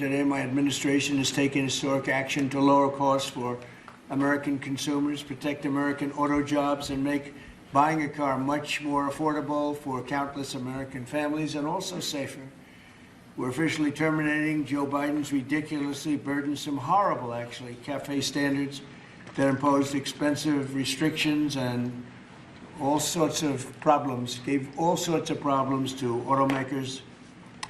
Today, my administration has taken historic action to lower costs for American consumers, protect American auto jobs, and make buying a car much more affordable for countless American families and also safer. We're officially terminating Joe Biden's ridiculously burdensome, horrible actually, CAFE standards that imposed expensive restrictions and all sorts of problems, gave all sorts of problems to automakers.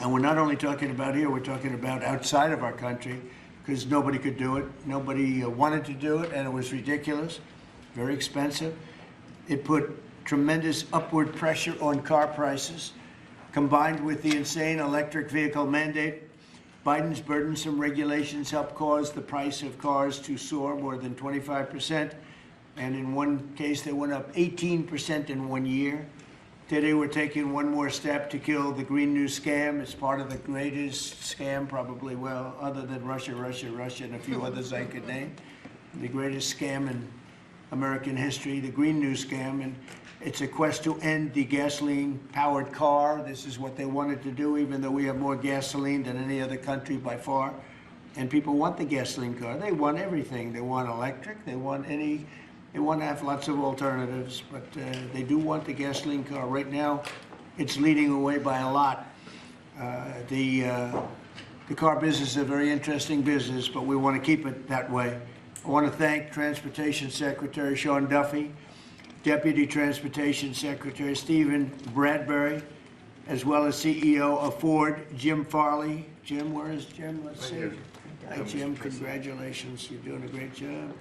And we're not only talking about here, we're talking about outside of our country, because nobody could do it. Nobody wanted to do it, and it was ridiculous, very expensive. It put tremendous upward pressure on car prices. Combined with the insane electric vehicle mandate, Biden's burdensome regulations helped cause the price of cars to soar more than 25%. And in one case, they went up 18% in 1 year. Today, we're taking one more step to kill the Green New scam. It's part of the greatest scam, probably, well, other than Russia, and a few others I could name. The greatest scam in American history, the Green New scam. And it's a quest to end the gasoline-powered car. This is what they wanted to do, even though we have more gasoline than any other country by far. And people want the gasoline car. They want everything. They want electric. They want to have lots of alternatives, but they do want the gasoline car. Right now, it's leading away by a lot. The car business is a very interesting business, but we want to keep it that way. I want to thank Transportation Secretary Sean Duffy, Deputy Transportation Secretary Stephen Bradbury, as well as CEO of Ford, Jim Farley. Jim, where is Jim? Let's see. Hi, Jim. Congratulations. You're doing a great job.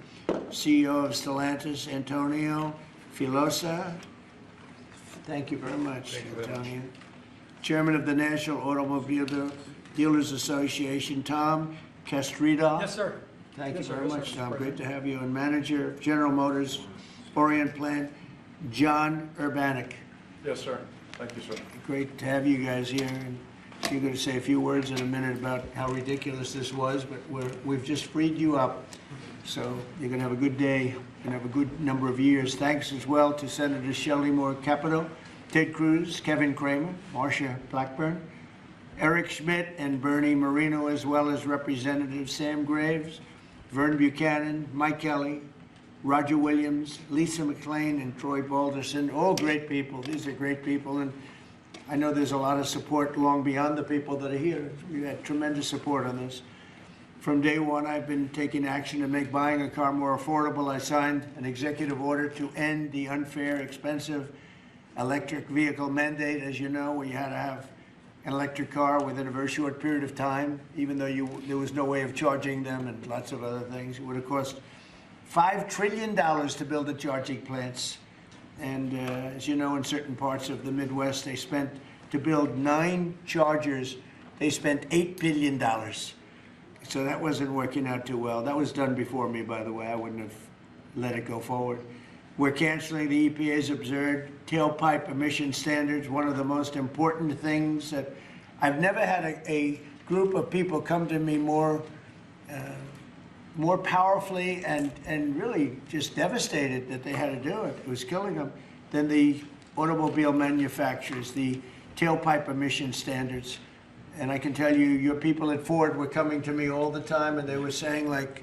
CEO of Stellantis, Antonio Filosa. Thank you very much, Antonio. Chairman of the National Automobile Dealers Association, Tom Castrida. Yes, sir. Thank you very much, Tom. Great to have you. And Manager of General Motors Orient Plant, John Urbanek. Yes, sir. Thank you, sir. Great to have you guys here. And you're going to say a few words in a minute about how ridiculous this was, but we've just freed you up. So you're going to have a good day and have a good number of years. Thanks as well to Senators Shelley Moore Capito, Ted Cruz, Kevin Kramer, Marsha Blackburn, Eric Schmidt, and Bernie Marino, as well as Representatives Sam Graves, Vern Buchanan, Mike Kelly, Roger Williams, Lisa McClain, and Troy Balderson. All great people. These are great people. And I know there's a lot of support long beyond the people that are here. We had tremendous support on this. From day one, I've been taking action to make buying a car more affordable. I signed an executive order to end the unfair, expensive electric vehicle mandate, as you know, where you had to have an electric car within a very short period of time, even though there was no way of charging them and lots of other things. It would have cost $5 trillion to build the charging plants. And as you know, in certain parts of the Midwest, they spent, to build 9 chargers, they spent $8 billion. So that wasn't working out too well. That was done before me, by the way. I wouldn't have let it go forward. We're canceling the EPA's absurd tailpipe emission standards, one of the most important things that I've never had a group of people come to me more powerfully and really just devastated that they had to do it. It was killing them than the automobile manufacturers, the tailpipe emission standards. And I can tell you, your people at Ford were coming to me all the time, and they were saying, like,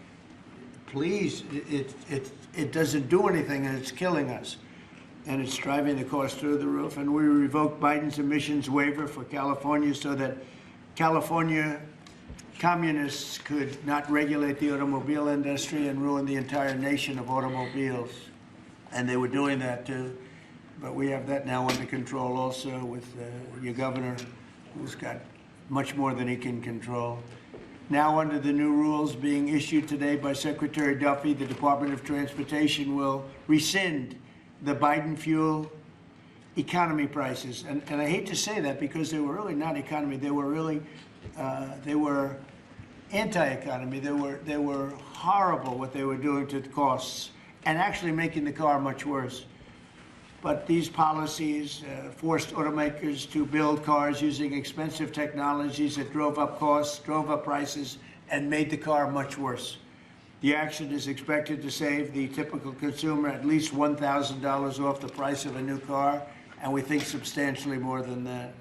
please, it doesn't do anything, and it's killing us. And it's driving the cost through the roof. And we revoked Biden's emissions waiver for California so that California communists could not regulate the automobile industry and ruin the entire nation of automobiles. And they were doing that, too. But we have that now under control also with your governor, who's got much more than he can control. Now, under the new rules being issued today by Secretary Duffy, the Department of Transportation will rescind the Biden fuel economy prices. And I hate to say that because they were really not economy. They were really, they were anti-economy. They were horrible what they were doing to the costs and actually making the car much worse. But these policies forced automakers to build cars using expensive technologies that drove up costs, drove up prices, and made the car much worse. The action is expected to save the typical consumer at least $1,000 off the price of a new car, and we think substantially more than that.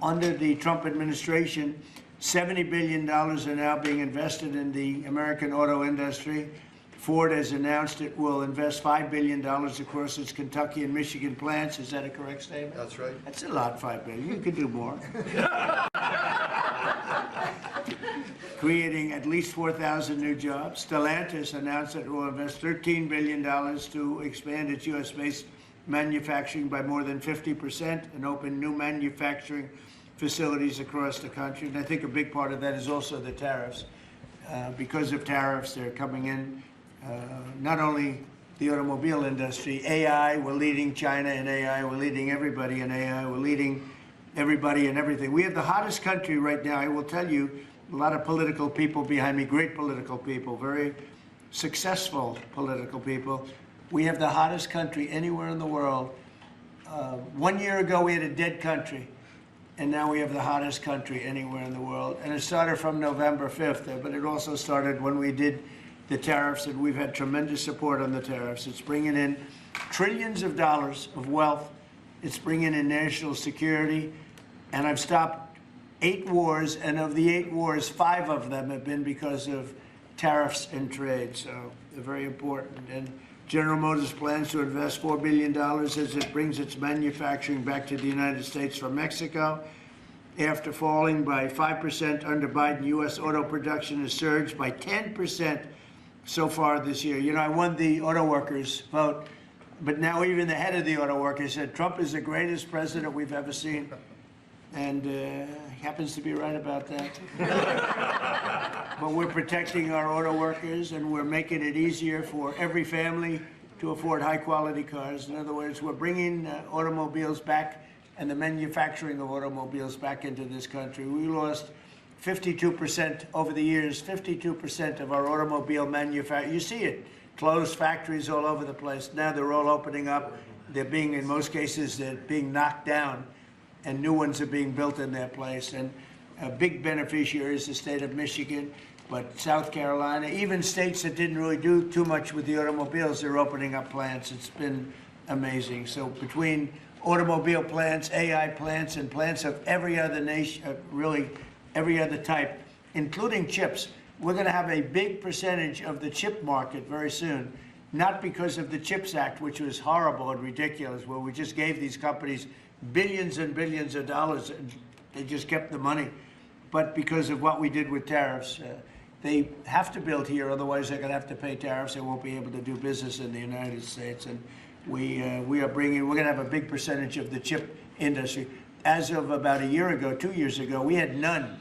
Under the Trump administration, $70 billion are now being invested in the American auto industry. Ford has announced it will invest $5 billion across its Kentucky and Michigan plants. Is that a correct statement? That's right. That's a lot, $5 billion. You could do more. Creating at least 4,000 new jobs. Stellantis announced that it will invest $13 billion to expand its U.S.-based manufacturing by more than 50% and open new manufacturing facilities across the country. And I think a big part of that is also the tariffs. Because of tariffs, they're coming in, not only the automobile industry, AI, we're leading China in AI, we're leading everybody in AI, we're leading everybody in everything. We have the hottest country right now. I will tell you, a lot of political people behind me, great political people, very successful political people. We have the hottest country anywhere in the world. 1 year ago, we had a dead country, and now we have the hottest country anywhere in the world. And it started from November 5th, but it also started when we did the tariffs, and we've had tremendous support on the tariffs. It's bringing in trillions of dollars of wealth. It's bringing in national security, and I've stopped 8 wars, and of the 8 wars, 5 of them have been because of tariffs and trade, so they're very important. And General Motors plans to invest $4 billion as it brings its manufacturing back to the United States from Mexico. After falling by 5% under Biden, U.S. auto production has surged by 10% so far this year. You know, I won the auto workers vote, but now even the head of the auto workers said Trump is the greatest president we've ever seen. And he happens to be right about that. But we're protecting our auto workers, and we're making it easier for every family to afford high-quality cars. In other words, we're bringing automobiles back and the manufacturing of automobiles back into this country. We lost 52% over the years, 52% of our automobile manufacturing. You see it, closed factories all over the place. Now they're all opening up. They're being, in most cases, they're being knocked down, and new ones are being built in their place. And a big beneficiary is the state of Michigan, but South Carolina, even states that didn't really do too much with the automobiles, they're opening up plants. It's been amazing. So between automobile plants, AI plants, and plants of every other nation, really every other type, including chips, we're going to have a big percentage of the chip market very soon, not because of the CHIPS Act, which was horrible and ridiculous, where we just gave these companies billions and billions of dollars, and they just kept the money, but because of what we did with tariffs. They have to build here, otherwise they're going to have to pay tariffs. They won't be able to do business in the United States. And we're going to have a big percentage of the chip industry. As of about a year ago, 2 years ago, we had none.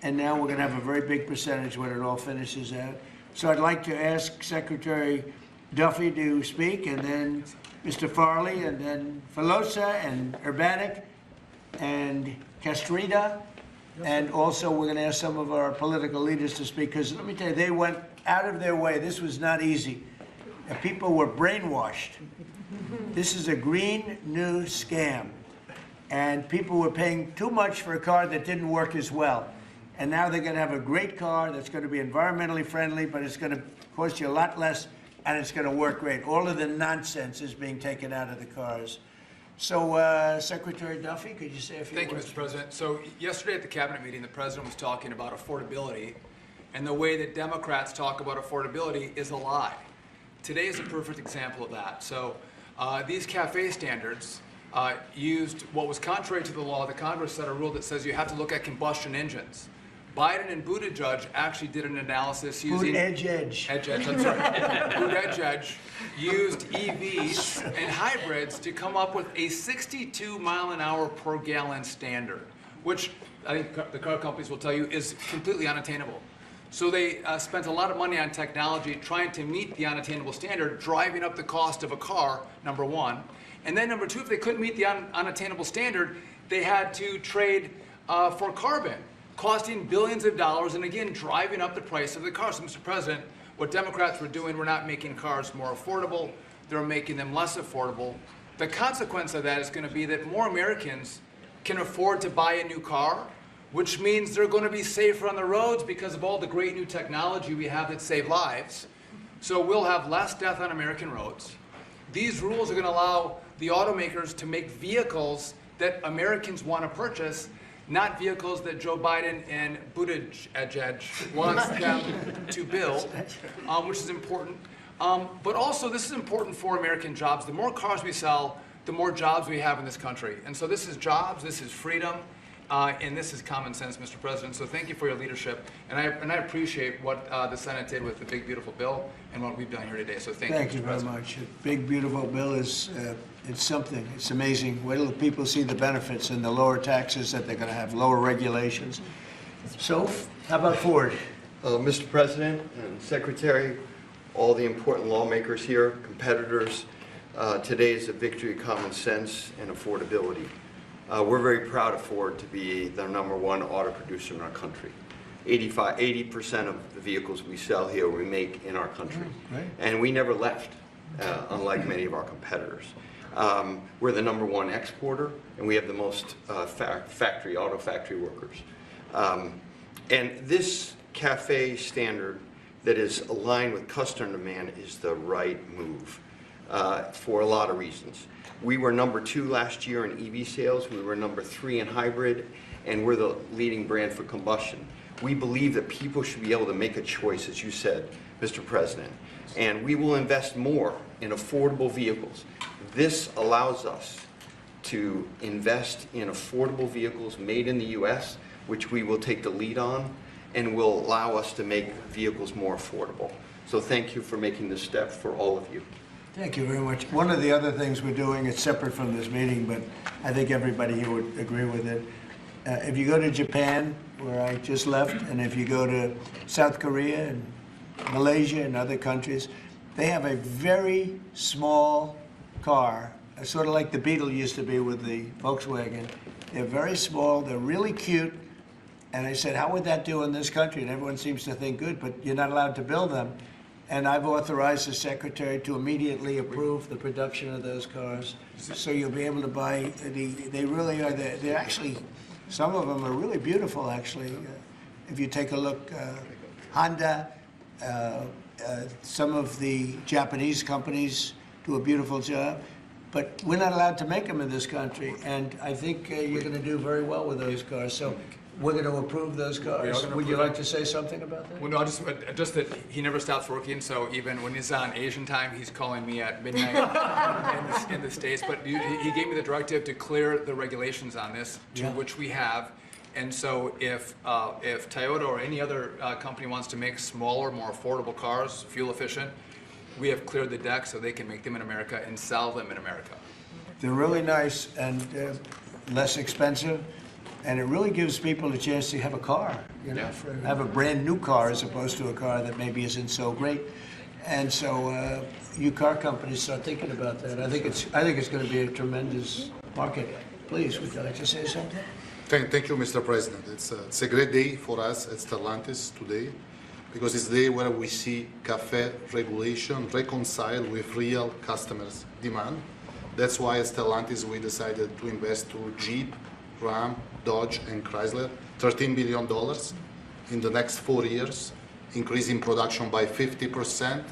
And now we're going to have a very big percentage when it all finishes out. So I'd like to ask Secretary Duffy to speak, and then Mr. Farley, and then Filosa, and Urbanik, and Castrita. And also, we're going to ask some of our political leaders to speak, because let me tell you, they went out of their way. This was not easy. And people were brainwashed. This is a green new scam. And people were paying too much for a car that didn't work as well. And now they're going to have a great car that's going to be environmentally friendly, but it's going to cost you a lot less, and it's going to work great. All of the nonsense is being taken out of the cars. So, Secretary Duffy, could you say a few words? Thank you, Mr. President. So yesterday at the cabinet meeting, the president was talking about affordability, and the way that Democrats talk about affordability is a lie. Today is a perfect example of that. So these CAFE standards used what was contrary to the law. The Congress set a rule that says you have to look at combustion engines. Biden and Buttigieg actually did an analysis using... Edge. I'm sorry. Buttigieg used EVs and hybrids to come up with a 62 mile an hour per gallon standard, which I think the car companies will tell you is completely unattainable. So they spent a lot of money on technology trying to meet the unattainable standard, driving up the cost of a car, number one. And then number two, if they couldn't meet the unattainable standard, they had to trade for carbon, costing billions of dollars, and again, driving up the price of the car. So, Mr. President, what Democrats were doing, were not making cars more affordable, they're making them less affordable. The consequence of that is going to be that more Americans can afford to buy a new car, which means they're going to be safer on the roads because of all the great new technology we have that save lives. So we'll have less death on American roads. These rules are going to allow the automakers to make vehicles that Americans want to purchase not vehicles that Joe Biden and Buttigieg wants them to build, which is important. But also, this is important for American jobs. The more cars we sell, the more jobs we have in this country. And so this is jobs, this is freedom, and this is common sense, Mr. President. So thank you for your leadership. And I appreciate what the Senate did with the big, beautiful bill and what we've done here today. So thank you, Thank you Mr. very President. much. A big, beautiful bill is, it's something. It's amazing. Wait till people see the benefits and the lower taxes that they're going to have, lower regulations. So, how about Ford? Mr. President and Secretary, all the important lawmakers here, competitors, today is a victory of common sense and affordability. We're very proud of Ford to be the #1 auto producer in our country. 80% of the vehicles we sell here we make in our country. Right. And we never left, unlike many of our competitors. We're the #1 exporter, and we have the most auto factory workers. And this CAFE standard that is aligned with customer demand is the right move for a lot of reasons. We were #2 last year in EV sales, we were #3 in hybrid, and we're the leading brand for combustion. We believe that people should be able to make a choice, as you said, Mr. President, and we will invest more in affordable vehicles. This allows us to invest in affordable vehicles made in the U.S., which we will take the lead on, and will allow us to make vehicles more affordable. So thank you for making this step for all of you. Thank you very much. One of the other things we're doing, it's separate from this meeting, but I think everybody here would agree with it. If you go to Japan, where I just left, and if you go to South Korea and Malaysia and other countries, they have a very small car, sort of like the Beetle used to be with the Volkswagen. They're very small, they're really cute, and I said, how would that do in this country? And everyone seems to think good, but you're not allowed to build them. And I've authorized the secretary to immediately approve the production of those cars. So you'll be able to buy, they really are, they're actually, some of them are really beautiful, actually. If you take a look, Honda, some of the Japanese companies do a beautiful job. But we're not allowed to make them in this country. And I think you're going to do very well with those cars. So we're going to approve those cars. Would you like to say something about that? Well, no, just that he never stops working, so even when he's on Asian time, he's calling me at midnight in the States. But he gave me the directive to clear the regulations on this, to which we have. And so if Toyota or any other company wants to make smaller, more affordable cars, fuel efficient, we have cleared the deck so they can make them in America and sell them in America. They're really nice and less expensive. And it really gives people a chance to have a car, you know, have a brand new car as opposed to a car that maybe isn't so great. And so you car companies start thinking about that. I think it's going to be a tremendous market. Please, would you like to say something? Thank you, Mr. President. It's a great day for us at Stellantis today, because it's the day where we see CAFE regulation reconcile with real customers' demand. That's why at Stellantis we decided to invest to Jeep, Ram, Dodge, and Chrysler $13 billion in the next 4 years, increasing production by 50%,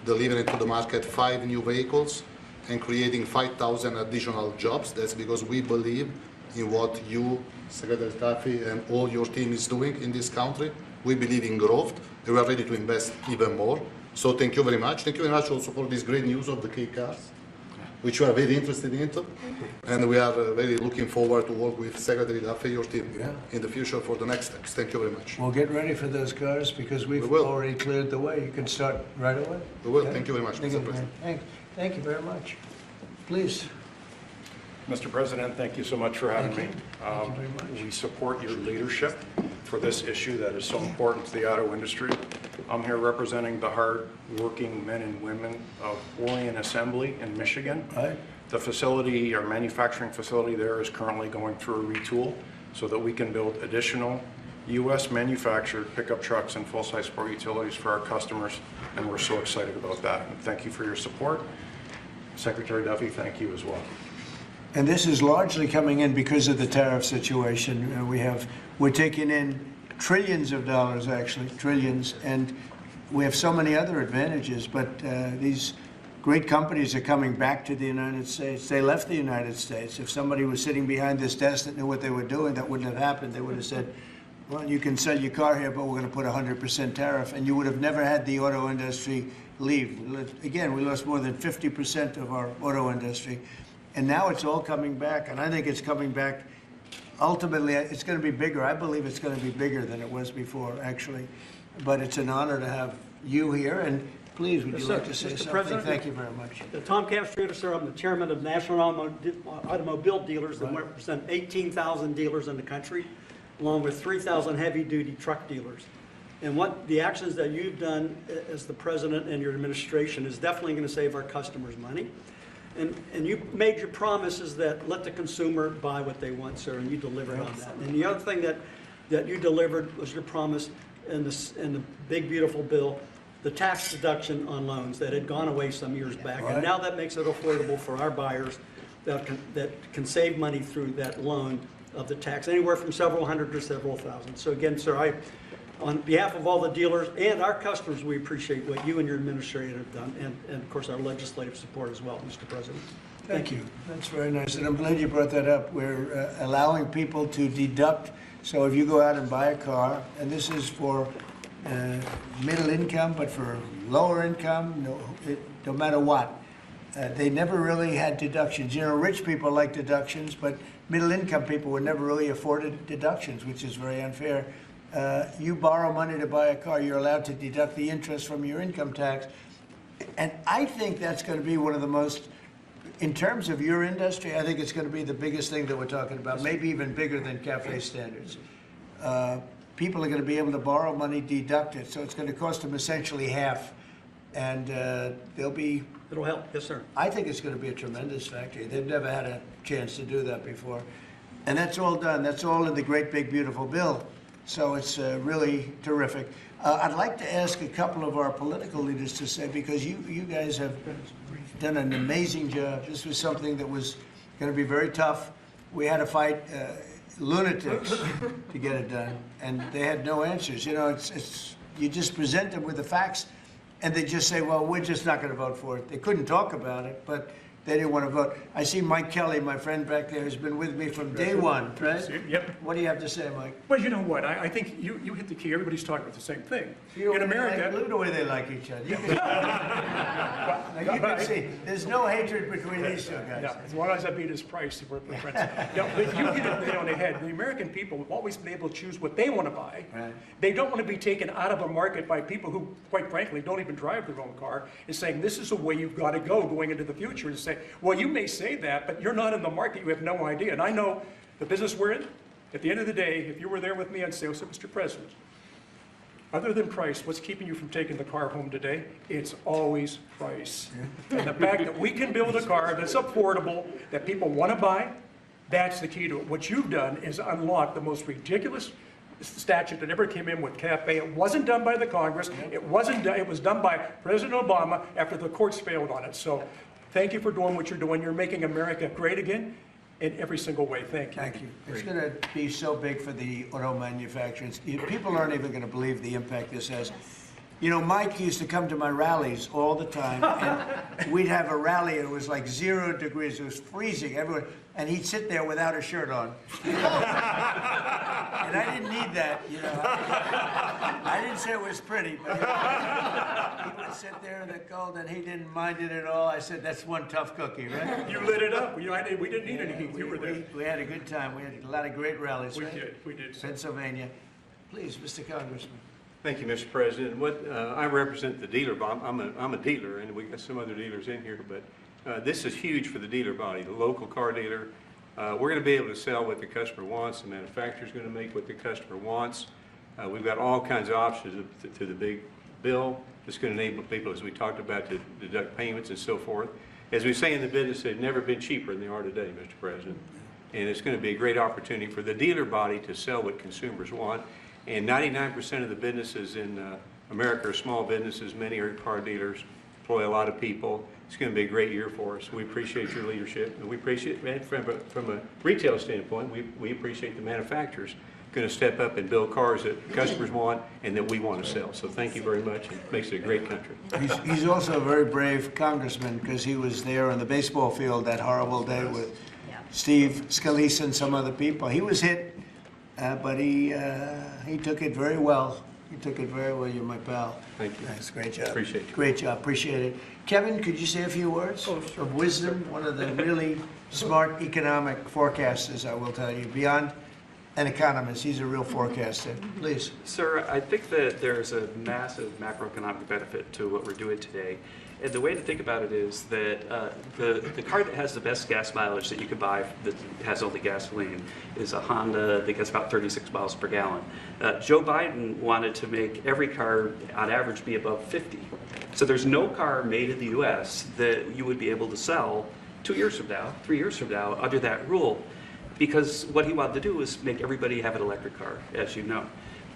delivering to the market 5 new vehicles, and creating 5,000 additional jobs. That's because we believe in what you, Secretary Duffy, and all your team is doing in this country. We believe in growth, and we are ready to invest even more. So thank you very much. Thank you very much also for this great news of the K cars, which we are very interested in, and we are very looking forward to work with Secretary Duffy, your team, in the future for the next steps. Thank you very much. Well, get ready for those cars because we've already cleared the way. You can start right away. We will. Okay? Thank you very much, Mr. President. Thank you very much. Please. Mr. President, thank you so much for having me. Thank you very much. We support your leadership for this issue that is so important to the auto industry. I'm here representing the hard-working men and women of Orion Assembly in Michigan. Right. The facility, our manufacturing facility there, is currently going through a retool so that we can build additional U.S. manufactured pickup trucks and full-size sport utilities for our customers, and we're so excited about that. And thank you for your support. Secretary Duffy, thank you as well. And this is largely coming in because of the tariff situation. We're taking in trillions of dollars, actually, trillions, and we have so many other advantages, but these great companies are coming back to the United States. They left the United States. If somebody was sitting behind this desk that knew what they were doing, that wouldn't have happened. They would have said, well, you can sell your car here, but we're going to put a 100% tariff, and you would have never had the auto industry leave. Again, we lost more than 50% of our auto industry, and now it's all coming back, and I think it's coming back. Ultimately, it's going to be bigger. I believe it's going to be bigger than it was before, actually, but it's an honor to have you here, and please, would you like to say Mr. something? President? Thank you very much. Tom Castrator, sir. I'm the chairman of National Automobile Dealers that represent 18,000 dealers in the country, along with 3,000 heavy-duty truck dealers. And what the actions that you've done as the president and your administration is definitely going to save our customers money. And you made your promises that let the consumer buy what they want, sir, and you delivered on that. And the other thing that you delivered was your promise in the big, beautiful bill, the tax deduction on loans that had gone away some years back. Right. And now that makes it affordable for our buyers that can save money through that loan of the tax, anywhere from several hundred to several thousand. So again, sir, on behalf of all the dealers and our customers, we appreciate what you and your administration have done, and of course our legislative support as well, Mr. President. Thank you. That's very nice, and I'm glad you brought that up. We're allowing people to deduct. So if you go out and buy a car, and this is for middle income, but for lower income, no matter what, they never really had deductions. You know, rich people like deductions, but middle income people were never really afforded deductions, which is very unfair. You borrow money to buy a car, you're allowed to deduct the interest from your income tax. And I think that's going to be one of the most, in terms of your industry, I think it's going to be the biggest thing that we're talking about, maybe even bigger than CAFE standards. People are going to be able to borrow money, deduct it, so it's going to cost them essentially half. And they'll be... It'll help, yes, sir. I think it's going to be a tremendous factory. They've never had a chance to do that before. And that's all done. That's all in the great, big, beautiful bill. So it's really terrific. I'd like to ask a couple of our political leaders to say, because you guys have done an amazing job. This was something that was going to be very tough. We had to fight lunatics to get it done, and they had no answers. You know, it's you just present them with the facts, and they just say, well, we're just not going to vote for it. They couldn't talk about it, but they didn't want to vote. I see Mike Kelly, my friend back there, has been with me from day one, right? Yep. What do you have to say, Mike? Well, you know what? I think you hit the key. Everybody's talking about the same thing. In America, look at the way they like each other. You can, now you can see, there's no hatred between these two guys. yeah, as long as I beat his price, we're friends. Yeah, but you hit it on the head. The American people have always been able to choose what they want to buy. Right. They don't want to be taken out of a market by people who, quite frankly, don't even drive their own car, and saying this is the way you've got to go going into the future. And say, well, you may say that, but you're not in the market. You have no idea. And I know the business we're in. At the end of the day, if you were there with me, I'd say, oh, so, Mr. President, other than price, what's keeping you from taking the car home today? It's always price. And the fact that we can build a car that's affordable, that people want to buy, that's the key to it. What you've done is unlock the most ridiculous statute that ever came in with CAFE. It wasn't done by the Congress. It wasn't done, it was done by President Obama after the courts failed on it. So thank you for doing what you're doing. You're making America great again in every single way. Thank you. Thank you. It's going to be so big for the auto manufacturers. People aren't even going to believe the impact this has. You know, Mike used to come to my rallies all the time, and we'd have a rally, and it was like 0 degrees. It was freezing, everyone, and he'd sit there without a shirt on. And I didn't need that, you know. I didn't say it was pretty, but he would sit there in the cold, and he didn't mind it at all. I said, that's one tough cookie, right? You lit it up. We didn't need any heat. You were there. We had a good time. We had a lot of great rallies, We right? did. We did. Pennsylvania. Please, Mr. Congressman. Thank you, Mr. President. I represent the dealer body. I'm a dealer, and we got some other dealers in here, but this is huge for the dealer body, the local car dealer. We're going to be able to sell what the customer wants. The manufacturer's going to make what the customer wants. We've got all kinds of options to the big bill. It's going to enable people, as we talked about, to deduct payments and so forth. As we say in the business, they've never been cheaper than they are today, Mr. President. And it's going to be a great opportunity for the dealer body to sell what consumers want. And 99% of the businesses in America are small businesses. Many are car dealers, employ a lot of people. It's going to be a great year for us. We appreciate your leadership. And we appreciate, from a retail standpoint, we appreciate the manufacturers going to step up and build cars that customers want and that we want to sell. So thank you very much. It makes it a great country. He's also a very brave congressman because he was there on the baseball field that horrible day with Steve Scalise and some other people. He was hit, but he took it very well. He took it very well. You're my pal. Thank you. Thanks. Great job. Appreciate you. Great job. Appreciate it. Kevin, could you say a few words of wisdom? One of the really smart economic forecasters, I will tell you. Beyond an economist, he's a real forecaster. Please. Sir, I think that there's a massive macroeconomic benefit to what we're doing today. And the way to think about it is that the car that has the best gas mileage that you could buy that has only gasoline is a Honda that gets about 36 miles per gallon. Joe Biden wanted to make every car on average be above 50. So there's no car made in the US that you would be able to sell 2 years from now, 3 years from now under that rule. Because what he wanted to do was make everybody have an electric car, as you know.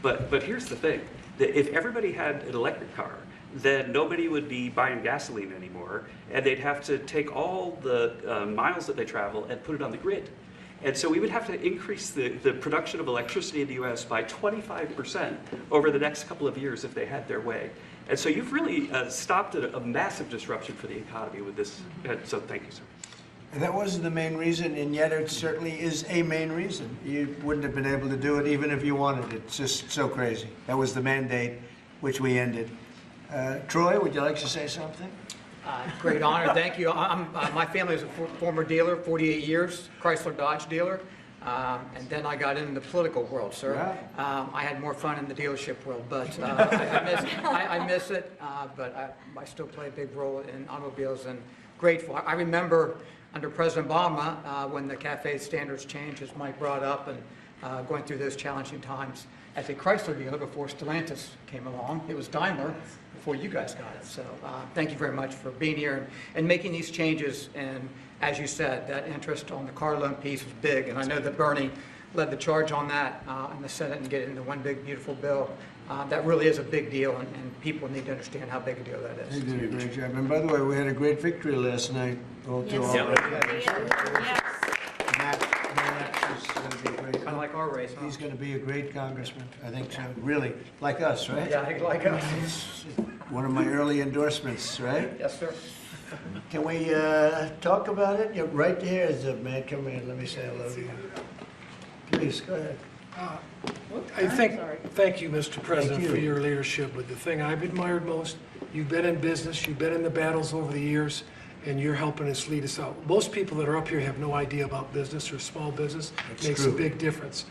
But here's the thing, that if everybody had an electric car, then nobody would be buying gasoline anymore, and they'd have to take all the miles that they travel and put it on the grid. And so we would have to increase the production of electricity in the US by 25% over the next couple of years if they had their way. And so you've really stopped a massive disruption for the economy with this. So thank you, sir. That wasn't the main reason, and yet it certainly is a main reason. You wouldn't have been able to do it even if you wanted it. It's just so crazy. That was the mandate, which we ended. Troy, would you like to say something? Great honor, thank you. My family is a former dealer, 48 years, Chrysler Dodge dealer, and then I got into the political world, sir. Yeah. I had more fun in the dealership world, but I miss it, but I still play a big role in automobiles and grateful. I remember under President Obama when the CAFE standards changed, as Mike brought up, and going through those challenging times as a Chrysler dealer before Stellantis came along. It was Daimler before you guys got it. So thank you very much for being here and making these changes. And as you said, that interest on the car loan piece is big. And I know that Bernie led the charge on that in the Senate and get it into one big, beautiful bill. That really is a big deal, and people need to understand how big a deal that is. You did a great job. And by the way, we had a great victory last night. Kind of like our race, huh? He's going to be a great congressman. I think so. Really, like us, right? Yeah, I think like us. One of my early endorsements, right? Yes, sir. Can we talk about it? You're right here is a man. Come in. Let me say hello to you. Please, go ahead. Thank you, Mr. President, you. for your leadership. But the thing I've admired most, you've been in business, you've been in the battles over the years, and you're helping us lead us out. Most people that are up here have no idea about business or small business. That's Makes true. a big difference.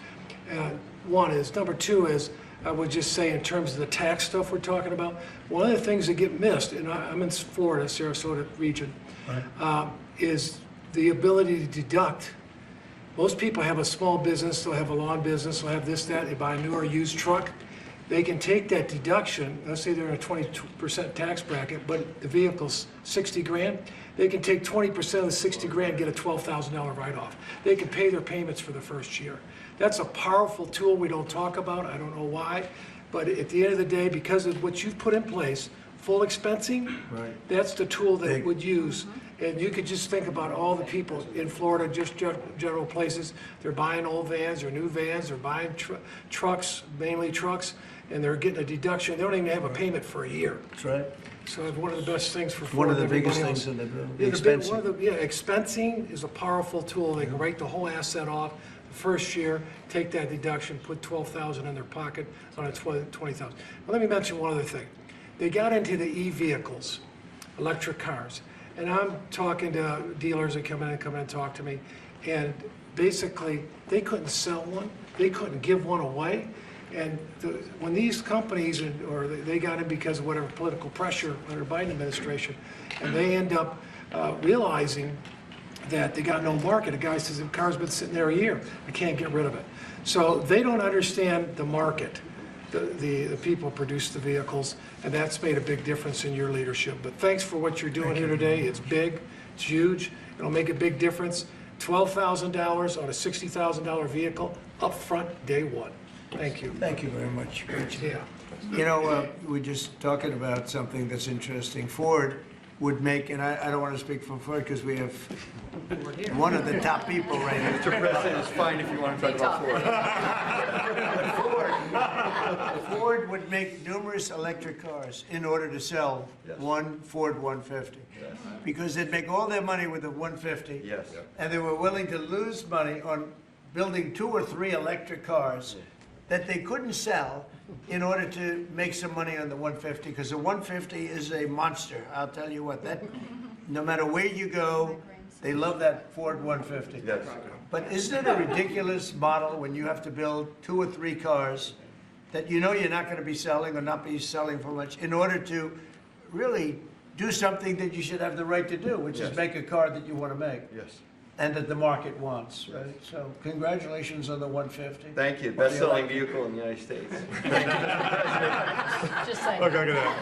One is. Number two is, I would just say in terms of the tax stuff we're talking about, one of the things that get missed, and I'm in Florida, Sarasota region, is the ability to deduct. Most people have a small business, they'll have a lawn business, they'll have this, that, they buy a new or used truck. They can take that deduction, let's say they're in a 20% tax bracket, but the vehicle's 60 grand, they can take 20% of the 60 grand, get a $12,000 write-off. They can pay their payments for the first year. That's a powerful tool we don't talk about, I don't know why, but at the end of the day, because of what you've put in place, full expensing, Right. that's the tool that Big. would use. And you could just think about all the people in Florida, just general places, they're buying old vans or new vans, they're buying trucks, mainly trucks, and they're getting a deduction. They don't even have a payment for a year. That's right. So it's one of the best things for One Florida. of the biggest everybody things else. in the bill. Yeah, Expensing. expensing is a powerful tool. They can write the whole asset off the first year, take that deduction, put $12,000 in their pocket on a $20,000. Well, let me mention one other thing. They got into the e-vehicles, electric cars. And I'm talking to dealers that come in and talk to me, and basically, they couldn't sell one, they couldn't give one away. And when these companies, or they got in because of whatever political pressure under Biden administration, and they end up realizing that they got no market. A guy says, the car's been sitting there a year, I can't get rid of it. So they don't understand the market. The people produce the vehicles, and that's made a big difference in your leadership. But thanks for what you're doing here today. It's big, it's huge, it'll make a big difference. $12,000 on a $60,000 vehicle, up front, day one. Thank you. Thank you very much. Great job. Yeah. You know, we're just talking about something that's interesting. Ford would make, and I don't want to speak for Ford because we have one of the top people right here. Mr. President, it's fine if you want to talk about Ford. Ford would make numerous electric cars in order to sell one Ford 150. Because they'd make all their money with the 150. Yes. And they were willing to lose money on building 2 or 3 electric cars that they couldn't sell in order to make some money on the 150, because the 150 is a monster. I'll tell you what, that, no matter where you go, they love that Ford 150. Yes. But isn't it a ridiculous model when you have to build 2 or 3 cars that you know you're not going to be selling or not be selling for much in order to really do something that you should have the right to do, which is make a car that you want to make Yes. and that the market wants, right? So congratulations on the 150. Thank you. Best-selling vehicle in the United States. Just saying.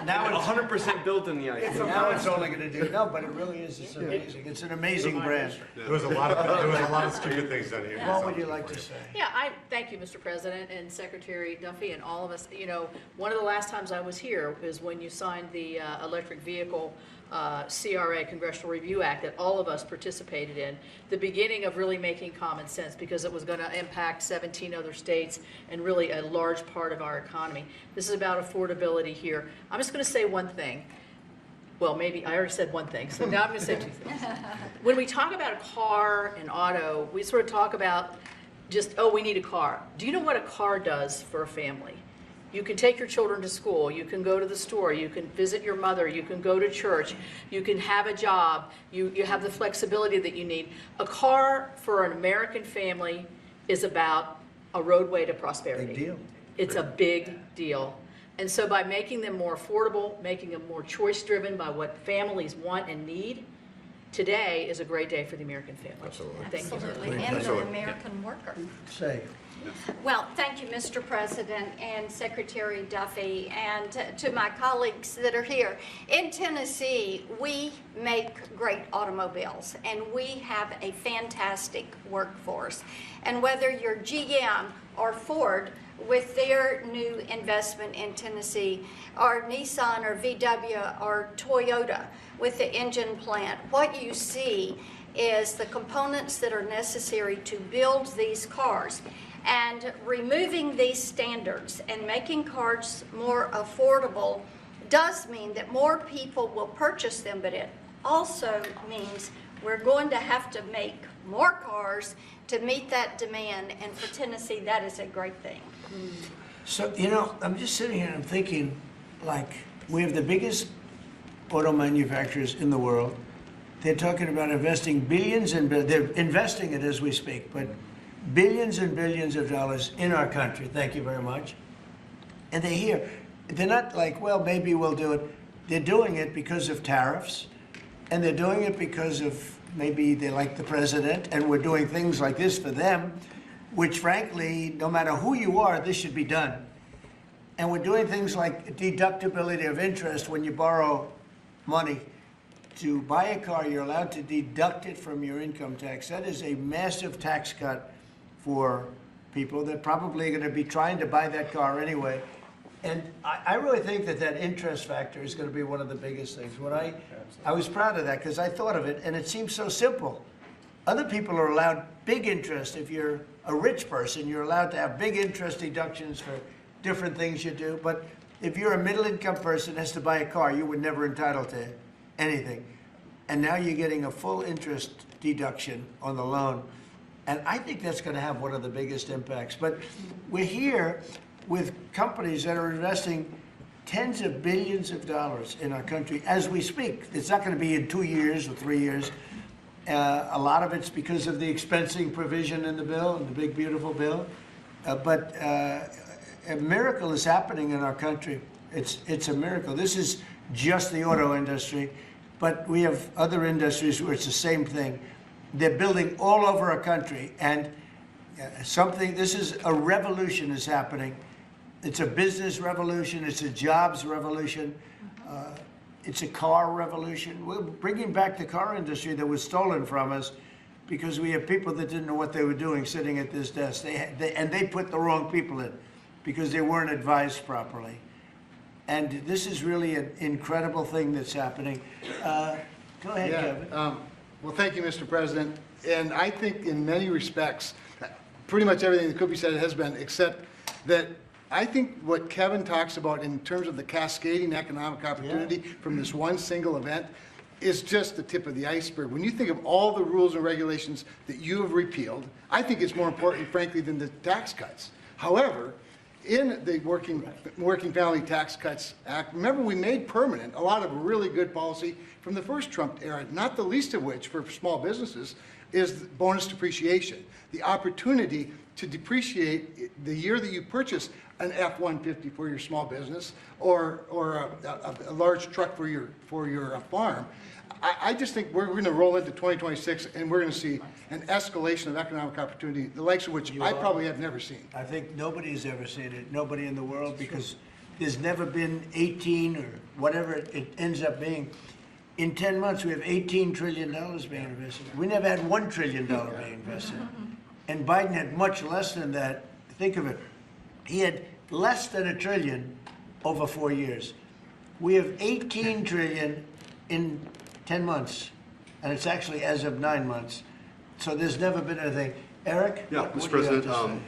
Now it's 100% built in the United States. now it's only going to do, no, but it really is, it's amazing. It's an amazing brand. There was a lot of stupid things done here. What would you like to say? Yeah, I thank you, Mr. President and Secretary Duffy and all of us. You know, one of the last times I was here is when you signed the electric vehicle CRA, Congressional Review Act, that all of us participated in, the beginning of really making common sense, because it was going to impact 17 other states and really a large part of our economy. This is about affordability here. I'm just going to say one thing. Well, maybe I already said one thing, so now I'm going to say 2 things. When we talk about a car and auto, we sort of talk about just, oh, we need a car. Do you know what a car does for a family? You can take your children to school, you can go to the store, you can visit your mother, you can go to church, you can have a job, you have the flexibility that you need. A car for an American family is about a roadway to prosperity. Big deal. It's a big deal. And so by making them more affordable, making them more choice-driven by what families want and need, today is a great day for the American family. Absolutely. Thank you. Absolutely, and the American worker. Say. Well, thank you, Mr. President and Secretary Duffy, and to my colleagues that are here. In Tennessee, we make great automobiles, and we have a fantastic workforce. And whether you're GM or Ford, with their new investment in Tennessee, or Nissan or VW or Toyota with the engine plant, what you see is the components that are necessary to build these cars. And removing these standards and making cars more affordable does mean that more people will purchase them, but it also means we're going to have to make more cars to meet that demand, and for Tennessee, that is a great thing. So, you know, I'm just sitting here and I'm thinking, like, we have the biggest auto manufacturers in the world. They're talking about investing billions and they're investing it as we speak, but billions and billions of dollars in our country. Thank you very much. And they're here. They're not like, well, maybe we'll do it. They're doing it because of tariffs, and they're doing it because of maybe they like the president, and we're doing things like this for them, which frankly, no matter who you are, this should be done. And we're doing things like deductibility of interest. When you borrow money to buy a car, you're allowed to deduct it from your income tax. That is a massive tax cut for people that probably are going to be trying to buy that car anyway. And I really think that that interest factor is going to be one of the biggest things. When I was proud of that because I thought of it, and it seems so simple. Other people are allowed big interest. If you're a rich person, you're allowed to have big interest deductions for different things you do. But if you're a middle-income person that has to buy a car, you were never entitled to anything. And now you're getting a full interest deduction on the loan. And I think that's going to have one of the biggest impacts. But we're here with companies that are investing tens of billions of dollars in our country as we speak. It's not going to be in 2 years or 3 years. A lot of it's because of the expensing provision in the bill, in the big, beautiful bill. But a miracle is happening in our country. It's a miracle. This is just the auto industry, but we have other industries where it's the same thing. They're building all over our country, and this is a revolution is happening. It's a business revolution. It's a jobs revolution. It's a car revolution. We're bringing back the car industry that was stolen from us because we have people that didn't know what they were doing sitting at this desk. And they put the wrong people in because they weren't advised properly. And this is really an incredible thing that's happening. Go ahead, Kevin. Well, thank you, Mr. President. And I think in many respects, pretty much everything that could be said has been, except that I think what Kevin talks about in terms of the cascading economic opportunity from this one single event is just the tip of the iceberg. When you think of all the rules and regulations that you have repealed, I think it's more important, frankly, than the tax cuts. However, in the Working Family Tax Cuts Act, remember we made permanent a lot of really good policy from the first Trump era, not the least of which for small businesses is bonus depreciation. The opportunity to depreciate the year that you purchase an F-150 for your small business or a large truck for your farm. I just think we're going to roll into 2026 and we're going to see an escalation of economic opportunity, the likes of which I probably have never seen. I think nobody's ever seen it, nobody in the world, because there's never been 18 or whatever it ends up being. In 10 months, we have $18 trillion being invested. We never had $1 trillion being invested. And Biden had much less than that. Think of it. He had less than $1 trillion over 4 years. We have 18 trillion in 10 months, and it's actually as of 9 months. So there's never been anything. Eric? Yeah, what Mr. do you have President, to say?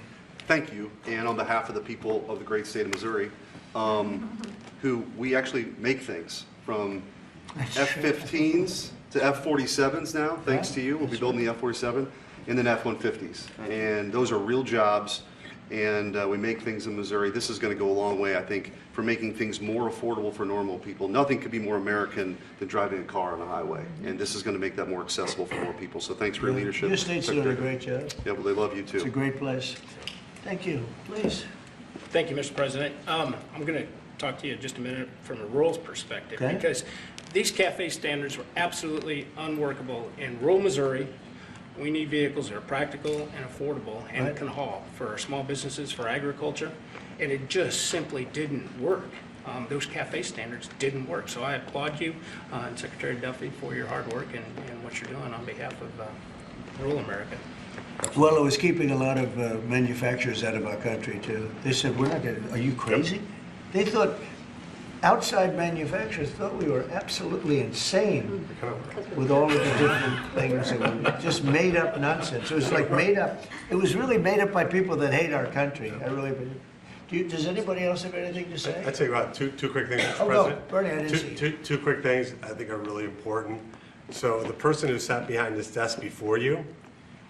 thank you. And on behalf of the people of the great state of Missouri, who we actually make things from F-15s to F-47s now, thanks to you. We'll be building the F-47 and then F-150s. And those are real jobs. And we make things in Missouri. This is going to go a long way, I think, for making things more affordable for normal people. Nothing could be more American than driving a car on a highway. And this is going to make that more accessible for more people. So thanks for your leadership. Your state's doing a great job. Yeah, well, they love you too. It's a great place. Thank you. Please. Thank you, Mr. President. I'm going to talk to you just a minute from a rural perspective, Okay. because these CAFE standards were absolutely unworkable in rural Missouri. We need vehicles that are practical and affordable and Right. can haul for our small businesses, for agriculture, and it just simply didn't work. Those CAFE standards didn't work. So I applaud you and Secretary Duffy for your hard work and what you're doing on behalf of rural America. Well, it was keeping a lot of manufacturers out of our country, too. They said, we're not going to, are you crazy? They thought, outside manufacturers thought we were absolutely insane with all of the different things. It was just made up nonsense. It was like made up. It was really made up by people that hate our country. I really believe. Does anybody else have anything to say? I'd say about two quick things, Mr. Oh, President. go. Bernie, I didn't see. Two quick things I think are really important. So the person who sat behind this desk before you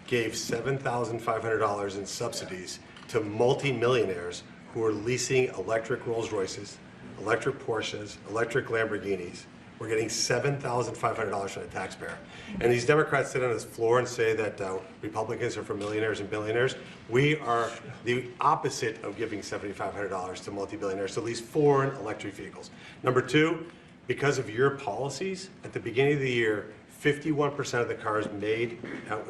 gave $7,500 in subsidies to multimillionaires who are leasing electric Rolls Royces, electric Porsches, electric Lamborghinis. We're getting $7,500 from the taxpayer. And these Democrats sit on this floor and say that Republicans are for millionaires and billionaires. We are the opposite of giving $7,500 to multi-billionaires to lease foreign electric vehicles. Number two, because of your policies, at the beginning of the year, 51% of the cars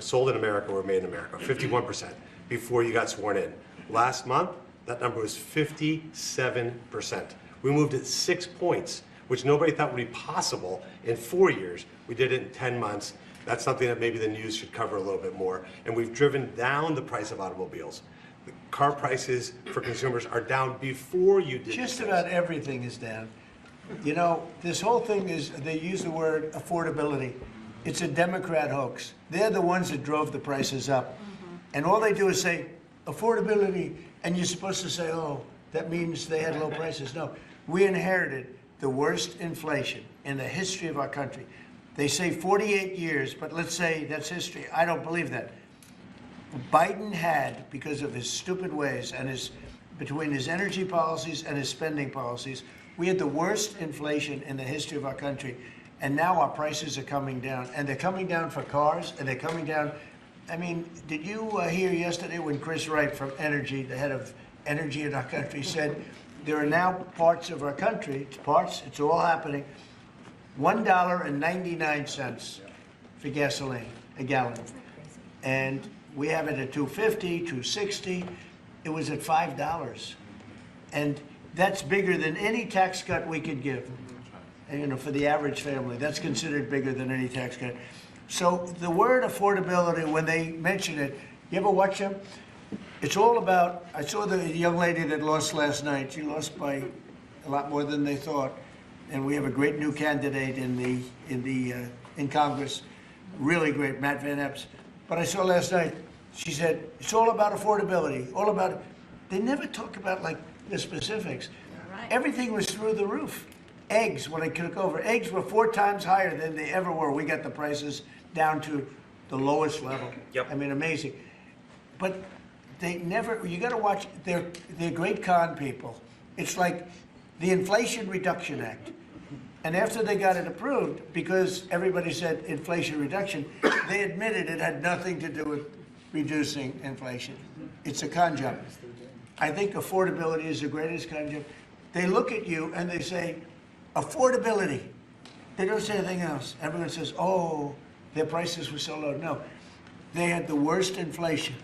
sold in America were made in America, 51%, before you got sworn in. Last month, that number was 57%. We moved it 6 points, which nobody thought would be possible in 4 years. We did it in 10 months. That's something that maybe the news should cover a little bit more. And we've driven down the price of automobiles. The car prices for consumers are down before you did Just these about things. everything is down. You know, this whole thing is, they use the word affordability. It's a Democrat hoax. They're the ones that drove the prices up. And all they do is say, affordability, and you're supposed to say, oh, that means they had low prices. No, we inherited the worst inflation in the history of our country. They say 48 years, but let's say that's history. I don't believe that. Biden had, because of his stupid ways and between his energy policies and his spending policies, we had the worst inflation in the history of our country. And now our prices are coming down, and they're coming down for cars, and they're coming down. I mean, did you hear yesterday when Chris Wright from Energy, the head of energy in our country, said there are now parts of our country, it's all happening, $1.99 for gasoline, a gallon. And we have it at $2.50, $2.60. It was at $5. And that's bigger than any tax cut we could give. And, you know, for the average family, that's considered bigger than any tax cut. So the word affordability, when they mention it, you ever watch them? It's all about, I saw the young lady that lost last night. She lost by a lot more than they thought. And we have a great new candidate in Congress, really great, Matt Van Epps. But I saw last night, she said, it's all about affordability, all about, they never talk about like the specifics. Right. Everything was through the roof. Eggs, when I took over, eggs were 4 times higher than they ever were. We got the prices down to the lowest level. Yep. I mean, amazing. But they never, you gotta watch, they're great con people. It's like the Inflation Reduction Act. And after they got it approved, because everybody said inflation reduction, they admitted it had nothing to do with reducing inflation. It's a con job. I think affordability is the greatest con job. They look at you and they say, affordability. They don't say anything else. Everyone says, oh, their prices were so low. No, they had the worst inflation.